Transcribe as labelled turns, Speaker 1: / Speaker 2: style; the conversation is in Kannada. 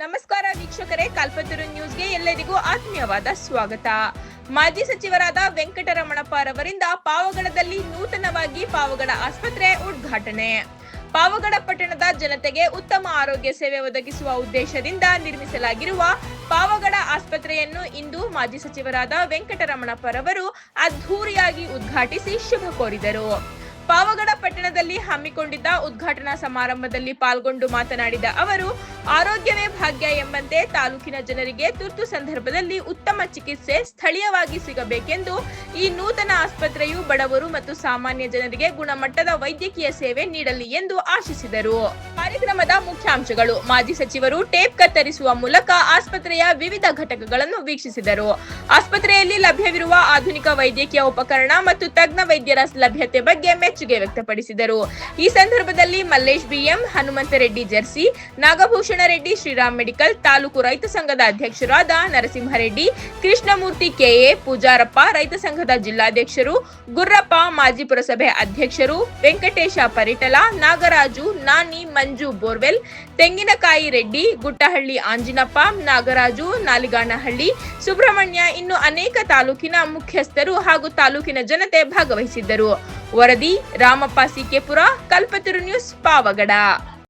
Speaker 1: ನಮಸ್ಕಾರ ವೀಕ್ಷಕರೇ, ಕಲ್ಪತರು ನ್ಯೂಸ್ಗೆ ಎಲ್ಲರಿಗೂ ಆತ್ಮೀಯವಾದ ಸ್ವಾಗತ. ಮಾಜಿ ಸಚಿವರಾದ ವೆಂಕಟರಮಣಪ್ಪ ರವರಿಂದ ಪಾವಗಡದಲ್ಲಿ ನೂತನವಾಗಿ ಪಾವಗಡ ಆಸ್ಪತ್ರೆ ಉದ್ಘಾಟನೆ. ಪಾವಗಡ ಪಟ್ಟಣದ ಜನತೆಗೆ ಉತ್ತಮ ಆರೋಗ್ಯ ಸೇವೆ ಒದಗಿಸುವ ಉದ್ದೇಶದಿಂದ ನಿರ್ಮಿಸಲಾಗಿರುವ ಪಾವಗಡ ಆಸ್ಪತ್ರೆಯನ್ನು ಇಂದು ಮಾಜಿ ಸಚಿವರಾದ ವೆಂಕಟರಮಣಪ್ಪ ರವರು ಅದ್ಧೂರಿಯಾಗಿ ಉದ್ಘಾಟಿಸಿ ಶುಭ ಕೋರಿದರು. ಪಾವಗಡ ಪಟ್ಟಣದಲ್ಲಿ ಹಮ್ಮಿಕೊಂಡಿದ್ದ ಉದ್ಘಾಟನಾ ಸಮಾರಂಭದಲ್ಲಿ ಪಾಲ್ಗೊಂಡು ಮಾತನಾಡಿದ ಅವರು, ಆರೋಗ್ಯವೇ ಭಾಗ್ಯ ಎಂಬಂತೆ ತಾಲೂಕಿನ ಜನರಿಗೆ ತುರ್ತು ಸಂದರ್ಭದಲ್ಲಿ ಉತ್ತಮ ಚಿಕಿತ್ಸೆ ಸ್ಥಳೀಯವಾಗಿ ಸಿಗಬೇಕೆಂದು ಈ ನೂತನ ಆಸ್ಪತ್ರೆಯು ಬಡವರು ಮತ್ತು ಸಾಮಾನ್ಯ ಜನರಿಗೆ ಗುಣಮಟ್ಟದ ವೈದ್ಯಕೀಯ ಸೇವೆ ನೀಡಲಿ ಎಂದು ಆಶಿಸಿದರು. ಕಾರ್ಯಕ್ರಮದ ಮುಖ್ಯಾಂಶಗಳು: ಮಾಜಿ ಸಚಿವರು ಟೇಪ್ ಕತ್ತರಿಸುವ ಮೂಲಕ ಆಸ್ಪತ್ರೆಯ ವಿವಿಧ ಘಟಕಗಳನ್ನು ವೀಕ್ಷಿಸಿದರು. ಆಸ್ಪತ್ರೆಯಲ್ಲಿ ಲಭ್ಯವಿರುವ ಆಧುನಿಕ ವೈದ್ಯಕೀಯ ಉಪಕರಣ ಮತ್ತು ತಜ್ಞ ವೈದ್ಯರ ಲಭ್ಯತೆ ಬಗ್ಗೆ ಮೆಚ್ಚುಗೆ ವ್ಯಕ್ತಪಡಿಸಿದರು. ಈ ಸಂದರ್ಭದಲ್ಲಿ ಮಲ್ಲೇಶ್ ಬಿಎಂ, ಹನುಮಂತರೆಡ್ಡಿ ಜರ್ಸಿ, ನಾಗಭೂಷಣ ರೆಡ್ಡಿ, ಶ್ರೀರಾಮ್ ಮೆಡಿಕಲ್, ತಾಲೂಕು ರೈತ ಸಂಘದ ಅಧ್ಯಕ್ಷರಾದ ನರಸಿಂಹರೆಡ್ಡಿ, ಕೃಷ್ಣಮೂರ್ತಿ ಕೆಎ, ಪೂಜಾರಪ್ಪ, ರೈತ ಸಂಘದ ಜಿಲ್ಲಾಧ್ಯಕ್ಷರು, ಗುರ್ರಪ್ಪ, ಮಾಜಿ ಪುರಸಭೆ ಅಧ್ಯಕ್ಷರು, ವೆಂಕಟೇಶ ಪರಿಟಲ, ನಾಗರಾಜು, ನಾನಿ, ಮಂಜು ಬೋರ್ವೆಲ್, ತೆಂಗಿನಕಾಯಿ ರೆಡ್ಡಿ, ಗುಟ್ಟಹಳ್ಳಿ ಆಂಜಿನಪ್ಪ, ನಾಗರಾಜು, ನಾಲಿಗಾನಹಳ್ಳಿ, ಸುಬ್ರಹ್ಮಣ್ಯ, ಇನ್ನು ಅನೇಕ ತಾಲೂಕಿನ ಮುಖ್ಯಸ್ಥರು ಹಾಗೂ ತಾಲೂಕಿನ ಜನತೆ ಭಾಗವಹಿಸಿದ್ದರು. ವರದಿ ರಾಮಪ್ಪ ಸಿಕೆಪುರ, ಕಲ್ಪತರು ನ್ಯೂಸ್, ಪಾವಗಡ.